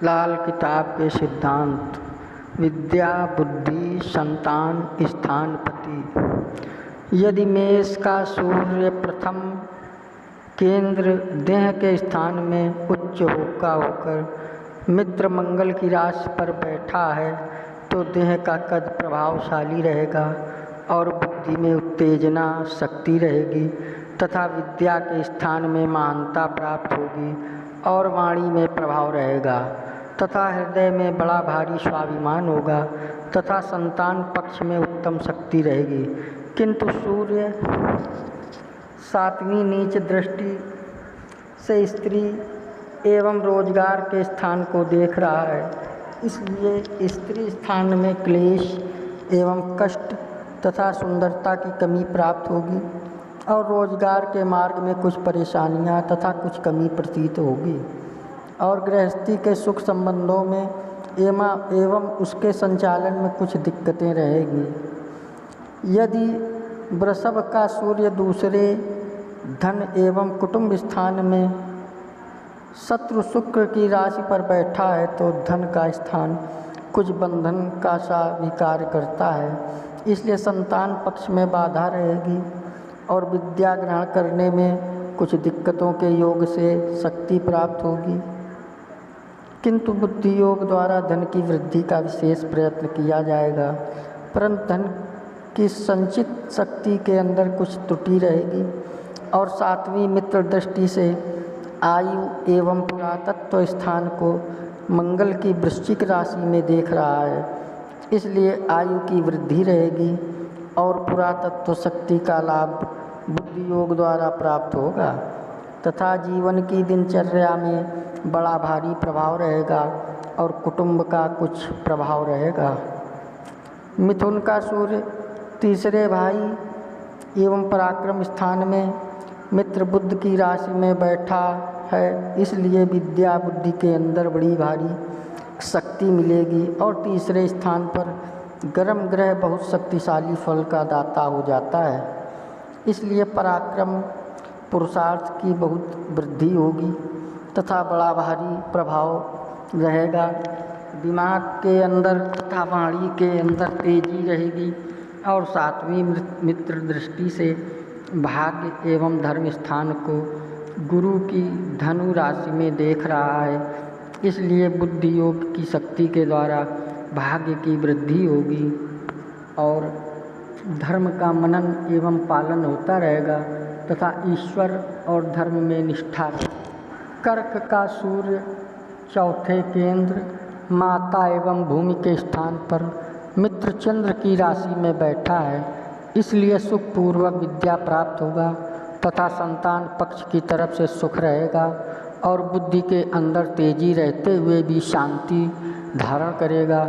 लाल किताब के सिद्धांत। विद्या बुद्धि संतान स्थानपति। यदि मेष का सूर्य प्रथम केंद्र देह के स्थान में उच्च होकर मित्र मंगल की राशि पर बैठा है तो देह का कद प्रभावशाली रहेगा और बुद्धि में उत्तेजना शक्ति रहेगी तथा विद्या के स्थान में महानता प्राप्त होगी और वाणी में प्रभाव रहेगा तथा हृदय में बड़ा भारी स्वाभिमान होगा तथा संतान पक्ष में उत्तम शक्ति रहेगी। किंतु सूर्य सातवीं नीच दृष्टि से स्त्री एवं रोजगार के स्थान को देख रहा है, इसलिए स्त्री स्थान में क्लेश एवं कष्ट तथा सुंदरता की कमी प्राप्त होगी और रोजगार के मार्ग में कुछ परेशानियां तथा कुछ कमी प्रतीत होगी और गृहस्थी के सुख संबंधों में एवं उसके संचालन में कुछ दिक्कतें रहेगी। यदि वृषभ का सूर्य दूसरे धन एवं कुटुंब स्थान में शत्रु शुक्र की राशि पर बैठा है तो धन का स्थान कुछ बंधन का सा भी कार्य करता है, इसलिए संतान पक्ष में बाधा रहेगी और विद्या ग्रहण करने में कुछ दिक्कतों के योग से शक्ति प्राप्त होगी। किंतु बुद्धि योग द्वारा धन की वृद्धि का विशेष प्रयत्न किया जाएगा, परंतु धन की संचित शक्ति के अंदर कुछ त्रुटि रहेगी और सातवीं मित्र दृष्टि से आयु एवं पुरातत्व स्थान को मंगल की वृश्चिक राशि में देख रहा है, इसलिए आयु की वृद्धि रहेगी और पुरातत्व शक्ति का लाभ बुद्धि योग द्वारा प्राप्त होगा तथा जीवन की दिनचर्या में बड़ा भारी प्रभाव रहेगा और कुटुंब का कुछ प्रभाव रहेगा। मिथुन का सूर्य तीसरे भाई एवं पराक्रम स्थान में मित्र बुध की राशि में बैठा है, इसलिए विद्या बुद्धि के अंदर बड़ी भारी शक्ति मिलेगी और तीसरे स्थान पर गर्म ग्रह बहुत शक्तिशाली फल का दाता हो जाता है, इसलिए पराक्रम पुरुषार्थ की बहुत वृद्धि होगी तथा बड़ा भारी प्रभाव रहेगा। दिमाग के अंदर तथा वाणी के अंदर तेजी रहेगी और सातवीं मित्र दृष्टि से भाग्य एवं धर्म स्थान को गुरु की धनु राशि में देख रहा है, इसलिए बुद्धि योग की शक्ति के द्वारा भाग्य की वृद्धि होगी और धर्म का मनन एवं पालन होता रहेगा तथा ईश्वर और धर्म में निष्ठा। कर्क का सूर्य चौथे केंद्र माता एवं भूमि के स्थान पर मित्र चंद्र की राशि में बैठा है, इसलिए सुखपूर्वक विद्या प्राप्त होगा तथा संतान पक्ष की तरफ से सुख रहेगा और बुद्धि के अंदर तेजी रहते हुए भी शांति धारण करेगा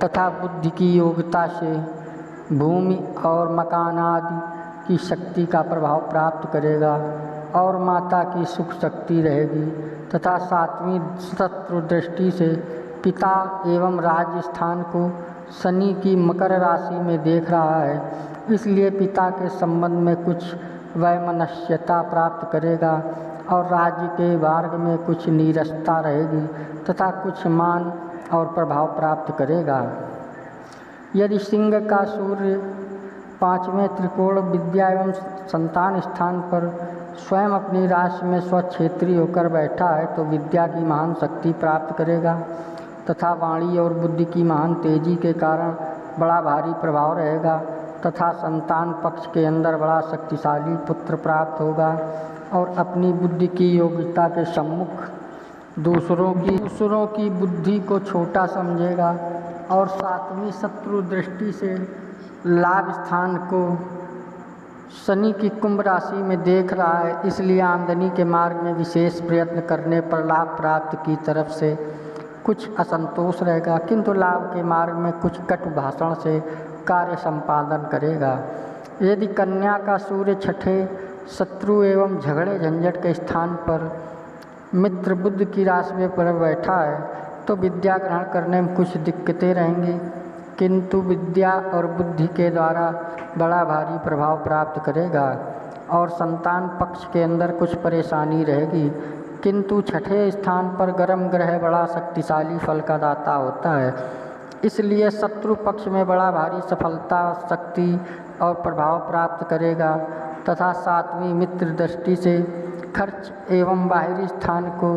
तथा बुद्धि की योग्यता से भूमि और मकान आदि की शक्ति का प्रभाव प्राप्त करेगा और माता की सुख शक्ति रहेगी तथा सातवीं शत्रु दृष्टि से पिता एवं राज्य स्थान को शनि की मकर राशि में देख रहा है, इसलिए पिता के संबंध में कुछ वैमनस्यता प्राप्त करेगा और राज्य के मार्ग में कुछ नीरसता रहेगी तथा कुछ मान और प्रभाव प्राप्त करेगा। यदि सिंह का सूर्य पांचवें त्रिकोण विद्या एवं संतान स्थान पर स्वयं अपनी राशि में स्वक्षेत्री होकर बैठा है तो विद्या की महान शक्ति प्राप्त करेगा तथा वाणी और बुद्धि की महान तेजी के कारण बड़ा भारी प्रभाव रहेगा तथा संतान पक्ष के अंदर बड़ा शक्तिशाली पुत्र प्राप्त होगा और अपनी बुद्धि की योग्यता के सम्मुख दूसरों की बुद्धि को छोटा समझेगा और सातवीं शत्रु दृष्टि से लाभ स्थान को शनि की कुंभ राशि में देख रहा है, इसलिए आमदनी के मार्ग में विशेष प्रयत्न करने पर लाभ प्राप्त की तरफ से कुछ असंतोष रहेगा, किंतु लाभ के मार्ग में कुछ कटु भाषण से कार्य संपादन करेगा। यदि कन्या का सूर्य छठे शत्रु एवं झगड़े झंझट के स्थान पर मित्र बुध की राशि पर बैठा है तो विद्या ग्रहण करने में कुछ दिक्कतें रहेंगी, किंतु विद्या और बुद्धि के द्वारा बड़ा भारी प्रभाव प्राप्त करेगा और संतान पक्ष के अंदर कुछ परेशानी रहेगी, किंतु छठे स्थान पर गर्म ग्रह बड़ा शक्तिशाली फल का दाता होता है, इसलिए शत्रु पक्ष में बड़ा भारी सफलता, शक्ति और प्रभाव प्राप्त करेगा। तथा सातवीं मित्र दृष्टि से खर्च एवं बाहरी स्थान को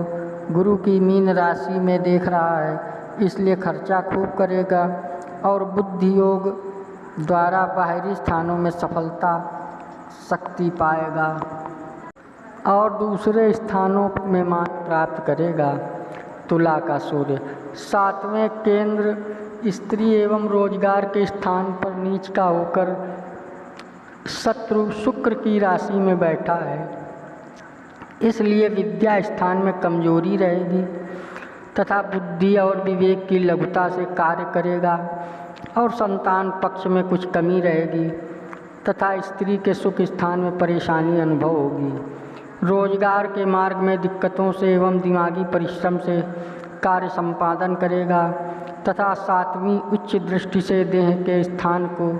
गुरु की मीन राशि में देख रहा है, इसलिए खर्चा खूब करेगा और बुद्धि योग द्वारा बाहरी स्थानों में सफलता, शक्ति पाएगा और दूसरे स्थानों में मान प्राप्त करेगा। तुला का सूर्य सातवें केंद्र स्त्री एवं रोजगार के स्थान पर नीच का होकर शत्रु शुक्र की राशि में बैठा है, इसलिए विद्या स्थान में कमजोरी रहेगी तथा बुद्धि और विवेक की लघुता से कार्य करेगा और संतान पक्ष में कुछ कमी रहेगी तथा स्त्री के सुख स्थान में परेशानी अनुभव होगी। रोजगार के मार्ग में दिक्कतों से एवं दिमागी परिश्रम से कार्य संपादन करेगा तथा सातवीं उच्च दृष्टि से देह के स्थान को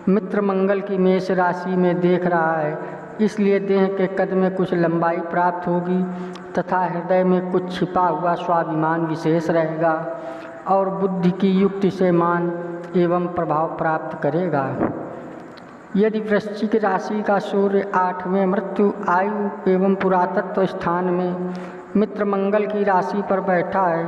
मित्र मंगल की मेष राशि में देख रहा है, इसलिए देह के कद में कुछ लंबाई प्राप्त होगी तथा हृदय में कुछ छिपा हुआ स्वाभिमान विशेष रहेगा और बुद्धि की युक्ति से मान एवं प्रभाव प्राप्त करेगा। यदि वृश्चिक राशि का सूर्य आठवें मृत्यु आयु एवं पुरातत्व स्थान में मित्र मंगल की राशि पर बैठा है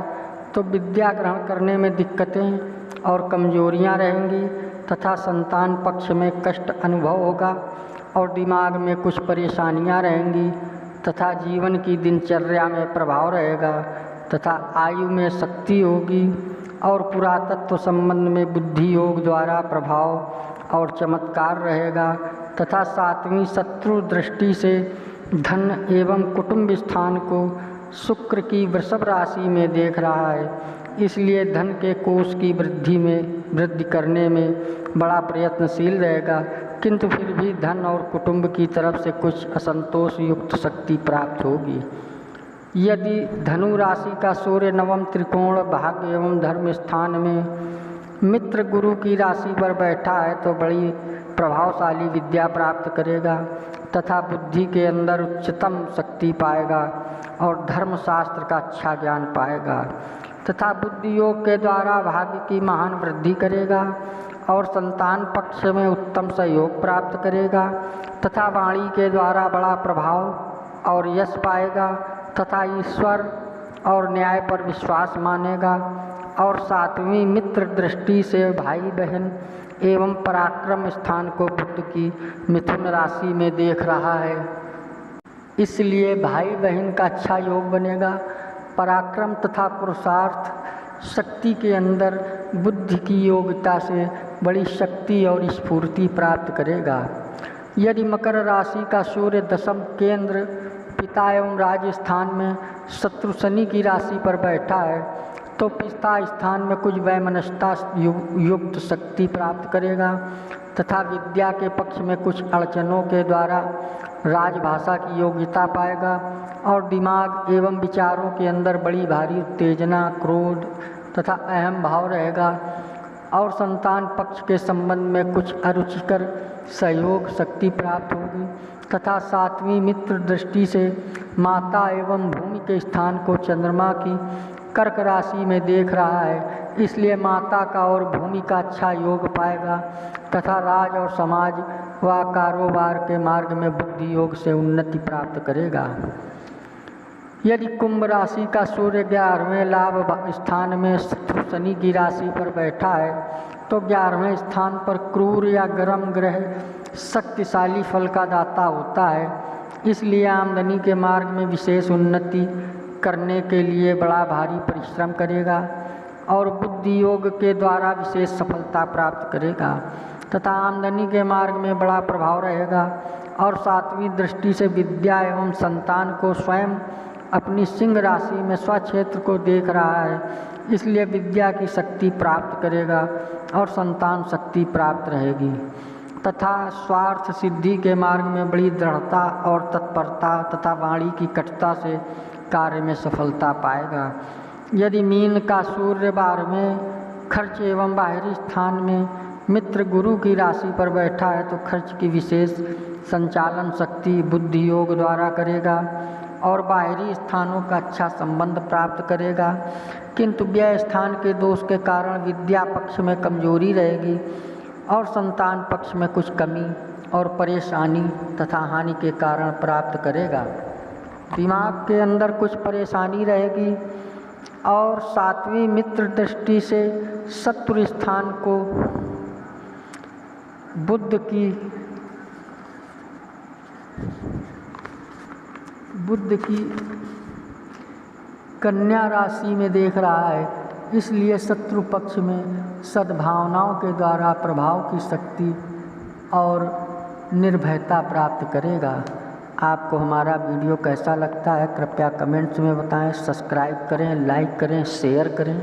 तो विद्या ग्रहण करने में दिक्कतें और कमजोरियां रहेंगी तथा संतान पक्ष में कष्ट अनुभव होगा और दिमाग में कुछ परेशानियां रहेंगी तथा जीवन की दिनचर्या में प्रभाव रहेगा तथा आयु में शक्ति होगी और पुरातत्व संबंध में बुद्धि योग द्वारा प्रभाव और चमत्कार रहेगा तथा सातवीं शत्रु दृष्टि से धन एवं कुटुंब स्थान को शुक्र की वृषभ राशि में देख रहा है, इसलिए धन के कोष की वृद्धि करने में बड़ा प्रयत्नशील रहेगा, किंतु फिर भी धन और कुटुंब की तरफ से कुछ असंतोष युक्त शक्ति प्राप्त होगी। यदि धनु राशि का सूर्य नवम त्रिकोण भाग्य एवं धर्म स्थान में मित्र गुरु की राशि पर बैठा है तो बड़ी प्रभावशाली विद्या प्राप्त करेगा तथा बुद्धि के अंदर उच्चतम शक्ति पाएगा और धर्मशास्त्र का अच्छा ज्ञान पाएगा तथा बुद्धि योग के द्वारा भाग्य की महान वृद्धि करेगा और संतान पक्ष में उत्तम सहयोग प्राप्त करेगा तथा वाणी के द्वारा बड़ा प्रभाव और यश पाएगा तथा ईश्वर और न्याय पर विश्वास मानेगा और सातवीं मित्र दृष्टि से भाई बहन एवं पराक्रम स्थान को बुध की मिथुन राशि में देख रहा है, इसलिए भाई बहन का अच्छा योग बनेगा। पराक्रम तथा पुरुषार्थ शक्ति के अंदर बुद्धि की योग्यता से बड़ी शक्ति और स्फूर्ति प्राप्त करेगा। यदि मकर राशि का सूर्य दशम केंद्र पिता एवं राजस्थान में शत्रु शनि की राशि पर बैठा है तो पिता स्थान में कुछ वैमनस्यता युक्त शक्ति प्राप्त करेगा तथा विद्या के पक्ष में कुछ अड़चनों के द्वारा राजभाषा की योग्यता पाएगा और दिमाग एवं विचारों के अंदर बड़ी भारी उत्तेजना, क्रोध तथा अहम भाव रहेगा और संतान पक्ष के संबंध में कुछ अरुचिकर सहयोग शक्ति प्राप्त होगी तथा सातवीं मित्र दृष्टि से माता एवं भूमि के स्थान को चंद्रमा की कर्क राशि में देख रहा है, इसलिए माता का और भूमि का अच्छा योग पाएगा तथा राज और समाज व कारोबार के मार्ग में बुद्धि योग से उन्नति प्राप्त करेगा। यदि कुंभ राशि का सूर्य 11वें लाभ स्थान में शनि की राशि पर बैठा है तो 11वें स्थान पर क्रूर या गर्म ग्रह शक्तिशाली फल का दाता होता है, इसलिए आमदनी के मार्ग में विशेष उन्नति करने के लिए बड़ा भारी परिश्रम करेगा और बुद्धि योग के द्वारा विशेष सफलता प्राप्त करेगा तथा आमदनी के मार्ग में बड़ा प्रभाव रहेगा और सातवीं दृष्टि से विद्या एवं संतान को स्वयं अपनी सिंह राशि में स्वक्षेत्र को देख रहा है, इसलिए विद्या की शक्ति प्राप्त करेगा और संतान शक्ति प्राप्त रहेगी तथा स्वार्थ सिद्धि के मार्ग में बड़ी दृढ़ता और तत्परता तथा वाणी की कटुता से कार्य में सफलता पाएगा। यदि मीन का सूर्य 12वें खर्च एवं बाहरी स्थान में मित्र गुरु की राशि पर बैठा है तो खर्च की विशेष संचालन शक्ति बुद्धि योग द्वारा करेगा और बाहरी स्थानों का अच्छा संबंध प्राप्त करेगा, किंतु व्यय स्थान के दोष के कारण विद्या पक्ष में कमजोरी रहेगी और संतान पक्ष में कुछ कमी और परेशानी तथा हानि के कारण प्राप्त करेगा। दिमाग के अंदर कुछ परेशानी रहेगी और सातवीं मित्र दृष्टि से शत्रु स्थान को बुध की कन्या राशि में देख रहा है, इसलिए शत्रु पक्ष में सद्भावनाओं के द्वारा प्रभाव की शक्ति और निर्भयता प्राप्त करेगा। आपको हमारा वीडियो कैसा लगता है कृपया कमेंट्स में बताएं। सब्सक्राइब करें, लाइक करें, शेयर करें।